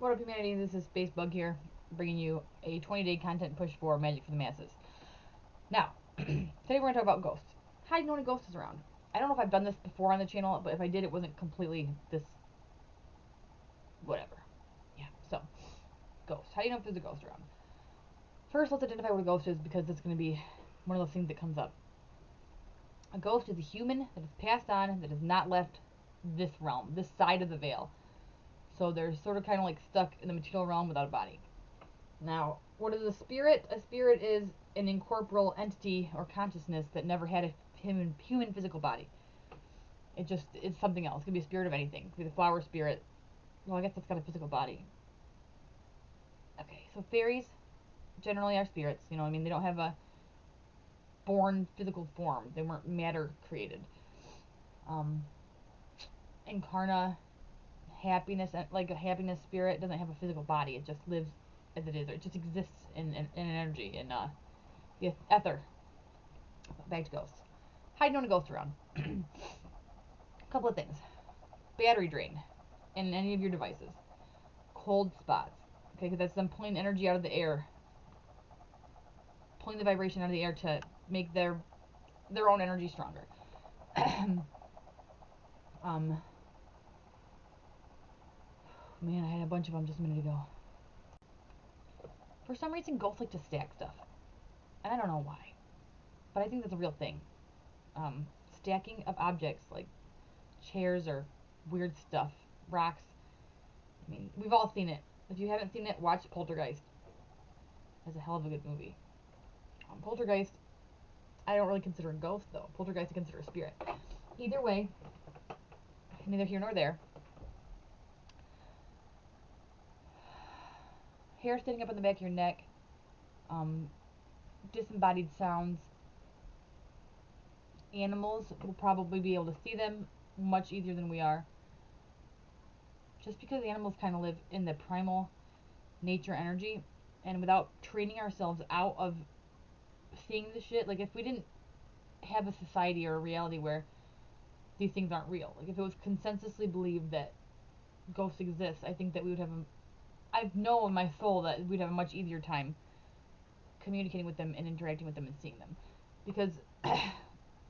What up, humanity? This is Space Bug here, bringing you a 20-day content push for Magic for the Masses. Now, today we're going to talk about ghosts. How do you know when a ghost is around? I don't know if I've done this before on the channel, but if I did, it wasn't completely this... whatever. Yeah, so, ghosts. How do you know if there's a ghost around? First, let's identify what a ghost is, because it's going to be one of those things that comes up. A ghost is a human that has passed on, that has not left this realm, this side of the veil. So they're sort of kind of like stuck in the material realm without a body. Now, what is a spirit? A spirit is an incorporeal entity or consciousness that never had a human physical body. It's something else. It could be a spirit of anything. It could be the flower spirit. Well, I guess that's got a physical body. Okay, so fairies generally are spirits. You know what I mean? They don't have a born physical form. They weren't matter created. Incarna, happiness, like a happiness spirit, doesn't have a physical body. It just lives as it is, or it just exists in energy, in the ether. Back to ghosts. How do you know when a ghost around? A couple of things. Battery drain in any of your devices. Cold spots. Okay, because that's them pulling energy out of the air, pulling the vibration out of the air to make their own energy stronger. Man, I had a bunch of them just a minute ago. For some reason, ghosts like to stack stuff, and I don't know why, but I think that's a real thing. Stacking of objects like chairs or weird stuff, rocks. I mean, we've all seen it. If you haven't seen it, watch Poltergeist. It's a hell of a good movie. Poltergeist, I don't really consider a ghost though. Poltergeist I consider a spirit. Either way, neither here nor there. Hair standing up on the back of your neck, disembodied sounds. Animals will probably be able to see them much easier than we are. Just because animals kind of live in the primal nature energy, and without training ourselves out of seeing the shit, like if we didn't have a society or a reality where these things aren't real, like if it was consensusly believed that ghosts exist, I think that we would have I know in my soul that we'd have a much easier time communicating with them and interacting with them and seeing them, because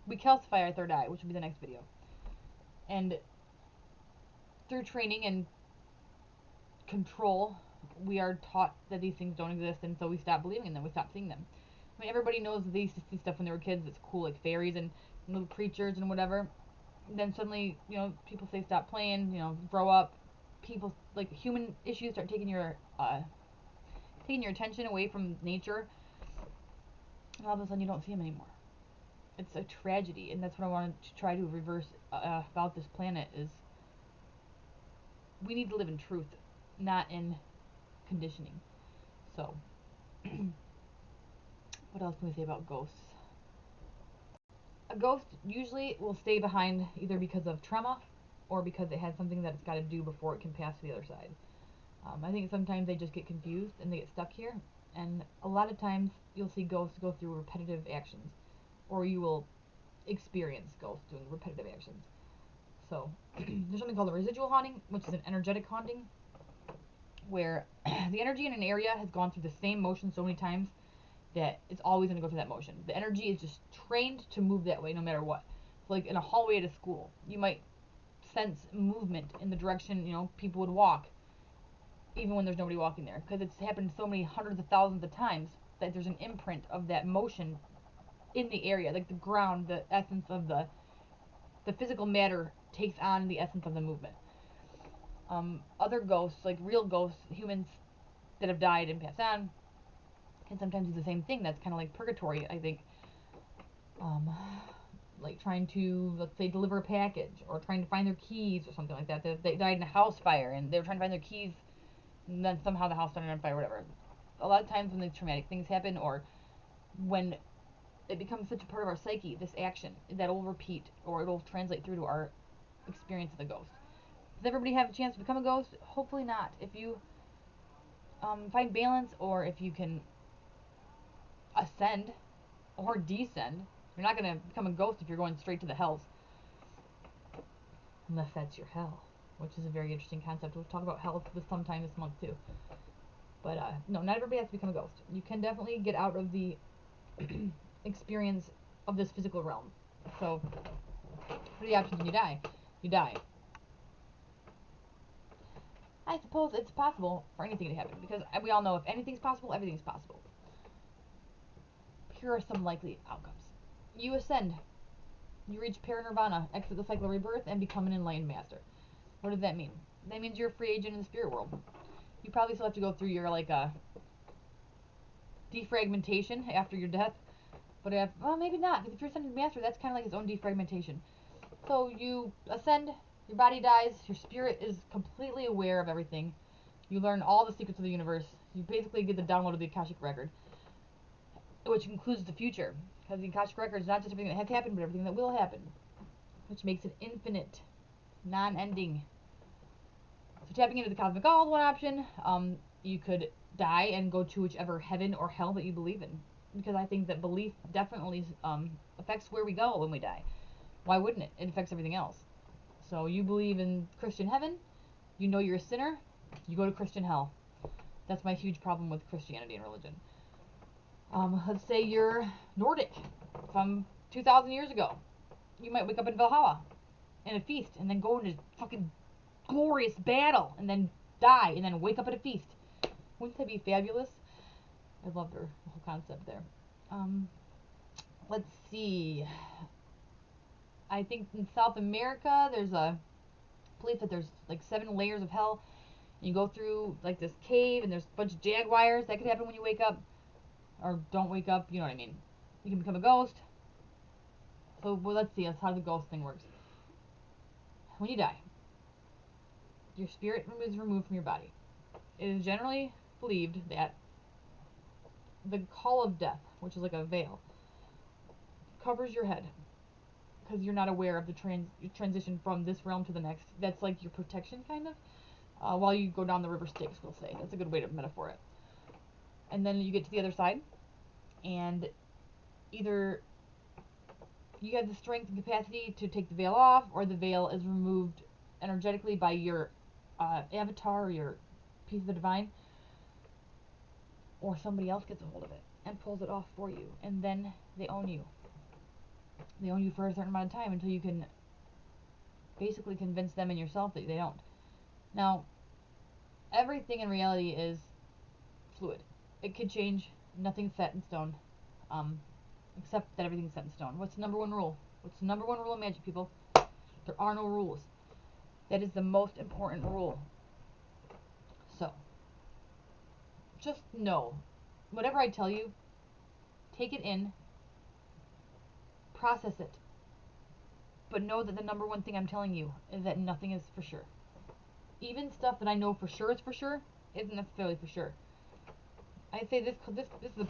we calcify our third eye, which will be the next video, and through training and control, we are taught that these things don't exist, and so we stop believing in them. We stop seeing them. I mean, everybody knows that they used to see stuff when they were kids that's cool, like fairies and little creatures and whatever. And then suddenly, you know, people say stop playing, you know, grow up. People, like, human issues start taking your attention away from nature, and all of a sudden you don't see them anymore. It's a tragedy, and that's what I wanted to try to reverse about this planet is we need to live in truth, not in conditioning. So, what else can we say about ghosts? A ghost usually will stay behind either because of trauma or because it has something that it's got to do before it can pass to the other side. I think sometimes they just get confused and they get stuck here, and a lot of times you'll see ghosts go through repetitive actions, or you will experience ghosts doing repetitive actions. So, there's something called a residual haunting, which is an energetic haunting, where the energy in an area has gone through the same motion so many times that it's always going to go through that motion. The energy is just trained to move that way no matter what. So like in a hallway at a school, you might sense movement in the direction, you know, people would walk, even when there's nobody walking there, because it's happened so many hundreds of thousands of times that there's an imprint of that motion in the area, like the ground, the essence of the physical matter takes on the essence of the movement. Other ghosts, like real ghosts, humans that have died and passed on, can sometimes do the same thing. That's kind of like purgatory, I think. Like trying to, let's say, deliver a package, or trying to find their keys or something like that. They died in a house fire and they were trying to find their keys, and then somehow the house started on fire or whatever. A lot of times when these traumatic things happen, or when it becomes such a part of our psyche, this action, that will repeat, or it'll translate through to our experience of the ghost. Does everybody have a chance to become a ghost? Hopefully not. If you find balance, or if you can ascend or descend, you're not going to become a ghost if you're going straight to the hells. Unless that's your hell. which is a very interesting concept. We'll talk about health this sometime this month too. But no, not everybody has to become a ghost. You can definitely get out of the experience of this physical realm. So, what are the options when you die? You die. I suppose it's possible for anything to happen, because we all know if anything's possible, everything's possible. Here are some likely outcomes. You ascend. You reach paranirvana, exit the cycle of rebirth, and become an enlightened master. What does that mean? That means you're a free agent in the spirit world. You probably still have to go through your, like, defragmentation after your death. But well, maybe not, because if you're ascended master, that's kind of like its own defragmentation. So you ascend, your body dies, your spirit is completely aware of everything. You learn all the secrets of the universe. You basically get the download of the Akashic Record, which includes the future. Because the Akashic Record is not just everything that has happened, but everything that will happen, which makes it infinite, non-ending. So tapping into the cosmic all is one option. You could die and go to whichever heaven or hell that you believe in, because I think that belief definitely affects where we go when we die. Why wouldn't it? It affects everything else. So you believe in Christian heaven, you know you're a sinner, you go to Christian hell. That's my huge problem with Christianity and religion. Let's say you're Nordic from 2,000 years ago. You might wake up in Valhalla in a feast and then go into fucking glorious battle and then die and then wake up at a feast. Wouldn't that be fabulous? I love the whole concept there. Let's see. I think in South America there's a belief that there's like 7 layers of hell. You go through like this cave and there's a bunch of jaguars. That could happen when you wake up or don't wake up. You know what I mean? You can become a ghost. So well, let's see. That's how the ghost thing works. When you die, your spirit is removed from your body. It is generally believed that the call of death, which is like a veil, covers your head because you're not aware of the transition from this realm to the next. That's like your protection, kind of, while you go down the river Styx, we'll say. That's a good way to metaphor it. And then you get to the other side, and either you have the strength and capacity to take the veil off, or the veil is removed energetically by your avatar or your piece of the divine, or somebody else gets a hold of it and pulls it off for you, and then they own you. They own you for a certain amount of time until you can basically convince them and yourself that they don't. Now, everything in reality is fluid. It could change. Nothing's set in stone, except that everything's set in stone. What's the number one rule? What's the number one rule of magic, people? There are no rules. That is the most important rule. So, just know, whatever I tell you, take it in, process it, but know that the number one thing I'm telling you is that nothing is for sure. Even stuff that I know for sure is for sure isn't necessarily for sure. I say this is a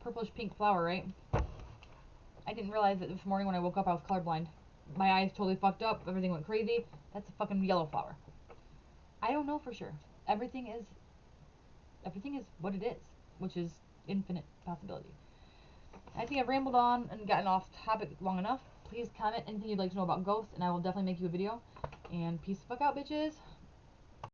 purplish pink flower, right? I didn't realize that this morning when I woke up I was colorblind. My eyes totally fucked up, everything went crazy. That's a fucking yellow flower. I don't know for sure. Everything is what it is, which is infinite possibility. I think I've rambled on and gotten off topic long enough. Please comment anything you'd like to know about ghosts, and I will definitely make you a video. And peace the fuck out, bitches.